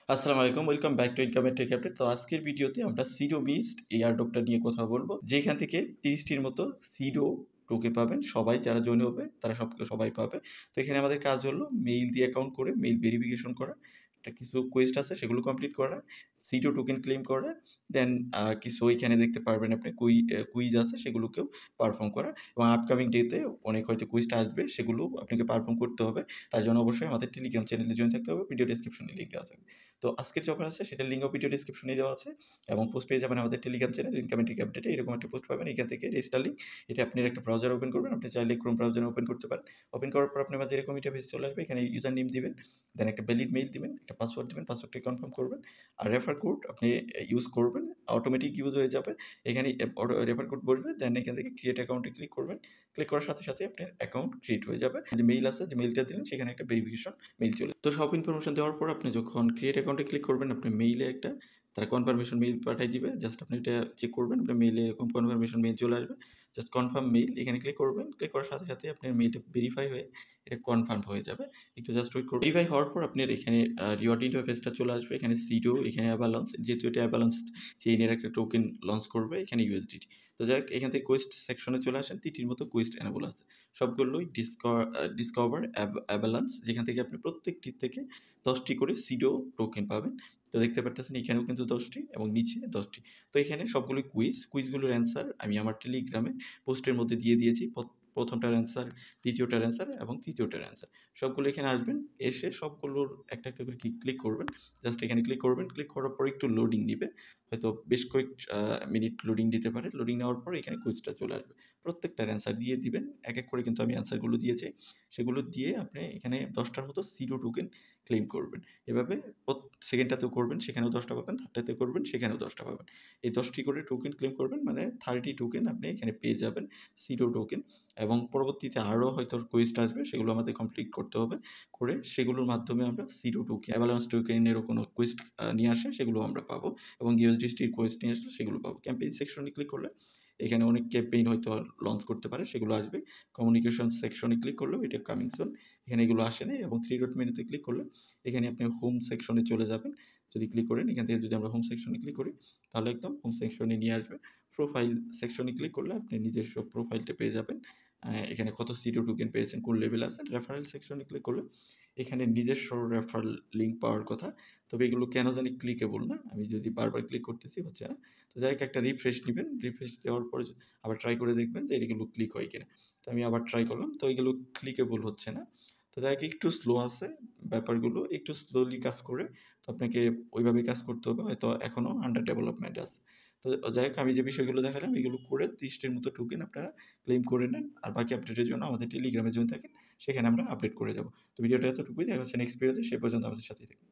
আসসালামু আলাইকুম। Welcome back to income and tech update. তো আজকের ভিডিওতে আমরা সিডো মিস্ট এয়ারড্রপটা নিয়ে কথা বলব। যেখান থেকে ৩০ টির মতো সিডো টোকেন পাবেন। সবাই যারা জয়েন হবে তারা সবাই পাবে। তো এখানে আমাদের কাজ হলো মেইল দিয়ে অ্যাকাউন্ট করে মেইল ভেরিফিকেশন করা। একটা কিছু কোয়েস্ট আছে সেগুলো কমপ্লিট করা, সিডো টোকেন ক্লেইম করা, দেন কিছু ওইখানে দেখতে পারবেন আপনি কুইজ আছে সেগুলোকেও পারফর্ম করা এবং আপকামিং ডেতে অনেক হয়তো কুইজটা আসবে সেগুলো আপনাকে পারফর্ম করতে হবে। তার জন্য অবশ্যই আমাদের টেলিগ্রাম চ্যানেলে জয়েন থাকতে হবে। ভিডিও ডেসক্রিপশনে লিংক দেওয়া থাকবে। তো আজকের যে অফার আছে সেটার লিঙ্কও ভিডিও ডেসক্রিপশনে দেওয়া আছে এবং পোস্ট পেয়ে যাবেন আমাদের Telegram channel income and tech আপডেটে। এরকম একটা পোস্ট পাবেন, এখান থেকে রেজিস্টার লিঙ্ক। এটা আপনি একটা ব্রাউজার ওপেন করবেন, আপনি চাইলে ক্রোম ব্রাউজারে ওপেন করতে পারেন। ওপেন করার পর আপনার মাঝে এরকম ইন্টারফেস চলে আসবে। এখানে ইউজার নেম দিবেন, দেন একটা ভ্যালিড মেইল দিবেন, একটা পাসওয়ার্ড দিবেন, পাসওয়ার্ডটা কনফার্ম করবেন আর রেফার কোড আপনি ইউজ করবেন, অটোমেটিক ইউজ হয়ে যাবে। এখানে রেফার কোড বসবে, দেন এখান থেকে ক্রিয়েট অ্যাকাউন্টে ক্লিক করবেন। ক্লিক করার সাথে সাথে আপনার অ্যাকাউন্ট ক্রিয়েট হয়ে যাবে। যে মেইল আছে, যে মেইলটা দিলেন সেখানে একটা ভেরিফিকেশন মেইল চলে। তো সব ইনফরমেশন দেওয়ার পর আপনি যখন ক্রিয়েট অ্যাকাউন্টে ক্লিক করবেন, আপনার মেইলে একটা তারা কনফার্মেশন মেইল পাঠিয়ে দিবে। জাস্ট আপনি এটা চেক করবেন, আপনার মেইলে এরকম কনফার্মেশন মেইল চলে আসবে। জাস্ট কনফার্ম মেইল এখানে ক্লিক করবেন। ক্লিক করার সাথে সাথে আপনার মেইলটা ভেরিফাই হয়ে এটা কনফার্ম হয়ে যাবে। একটু জাস্ট ওয়েট করবেন। ভেরিফাই হওয়ার পর আপনার এখানে রিওয়ার্ড ইন্টারফেসটা চলে আসবে। এখানে সিডো, এখানে অ্যাভালান্স, যেহেতু এটা অ্যাভালান্স চেইনের একটা টোকেন লঞ্চ করবে, এখানে ইউএসডিটি। তো যাই হোক, এখান থেকে কোয়েস্ট সেকশনে চলে আসেন। ৩টির মতো কোয়েস্ট এনেবল আছে। সবগুলোই ডিসকভার অ্যাভালান্স, যেখান থেকে আপনি প্রত্যেকটির থেকে 10টি করে সিডো টোকেন পাবেন। তো দেখতে পারতেছেন এখানেও কিন্তু 10টি এবং নিচে 10টি। তো এখানে সবগুলোই কুইজগুলোর অ্যান্সার আমি আমার টেলিগ্রামে পোস্টের মধ্যে দিয়ে দিয়েছি। প্রথমটার অ্যান্সার, দ্বিতীয়টার অ্যান্সার এবং তৃতীয়টার অ্যান্সার। সবগুলো এখানে আসবেন, এসে সবগুলোর একটা একটা করে ক্লিক করবেন। জাস্ট এখানে ক্লিক করবেন। ক্লিক করার পর একটু লোডিং নিবে। হয়তো বেশ কয়েক মিনিট লোডিং দিতে পারে। লোডিং নেওয়ার পর এখানে কুইজটা চলে আসবে। প্রত্যেকটার অ্যান্সার দিয়ে দিবেন। এক এক করে কিন্তু আমি অ্যান্সারগুলো দিয়েছি। সেগুলো দিয়ে আপনি এখানে 10টার মতো সিডো টোকেন ক্লেইম করবেন। এভাবে সেকেন্ডটাতেও করবেন, সেখানেও 10টা পাবেন, থার্ডটাতে করবেন, সেখানেও 10টা পাবেন। এই 10টি করে টোকেন ক্লেইম করবেন, মানে 30 টোকেন আপনি এখানে পেয়ে যাবেন, সিডো টোকেন। এবং পরবর্তীতে আরও হয়তো কুইজটা আসবে, সেগুলো আমাদের কমপ্লিট করতে হবে। করে সেগুলোর মাধ্যমে আমরা সিডো টোকেন, অ্যাভালান্স টোকেনেরও কোনো কুইজ নিয়ে আসে সেগুলো আমরা পাবো এবং ইউএসডিটির কুইজ নিয়ে আসলে সেগুলো পাবো। ক্যাম্পেইন সেকশনে ক্লিক করলে এখানে অনেক ক্যাম্পেইন হয়তো লঞ্চ করতে পারে, সেগুলো আসবে। কমিউনিকেশন সেকশনে ক্লিক করলেও এটা কামিং সুন, এখানে এগুলো আসে নাই। এবং 3 ডট মেনুতে ক্লিক করলে এখানে আপনি হোম সেকশনে চলে যাবেন। যদি ক্লিক করেন, এখান থেকে যদি আমরা হোম সেকশনে ক্লিক করি তাহলে একদম হোম সেকশনে নিয়ে আসবে। প্রোফাইল সেকশনে ক্লিক করলে আপনি নিজস্ব প্রোফাইলটা পেয়ে যাবেন। এখানে কত সিডো টোকেন পেয়েছেন, কোন লেভেলে আছেন। রেফারেল সেকশনে ক্লিক করলে এখানে নিজস্ব রেফারেল লিঙ্ক পাওয়ার কথা। তবে এগুলো কেন জানি ক্লিকেবল না। আমি যদি বারবার ক্লিক করতেছি হচ্ছে না। তো যাই হোক, একটা রিফ্রেশ নিবেন। রিফ্রেশ দেওয়ার পরে আবার ট্রাই করে দেখবেন যে এগুলো ক্লিক হয় কিনা। তো আমি আবার ট্রাই করলাম, তো এগুলো ক্লিকেবল হচ্ছে না। তো যাই হোক, একটু স্লো আছে ব্যাপারগুলো, একটু স্লোলি কাজ করে। তো আপনাকে ওইভাবেই কাজ করতে হবে। হয়তো এখনও আন্ডার ডেভেলপমেন্ট আছে। তো যাই হোক, আমি যে বিষয়গুলো দেখালাম এগুলো করে 30টির মতো টোকেন আপনারা ক্লেইম করে নেন। আর বাকি আপডেটের জন্য আমাদের টেলিগ্রামে জয়েন থাকেন। সেখানে আমরা আপডেট করে যাব। তো ভিডিওটা এতটুকুই। দেখা হচ্ছে নেক্সট ভিডিওতে। সে পর্যন্ত আমাদের সাথেই থাকুন।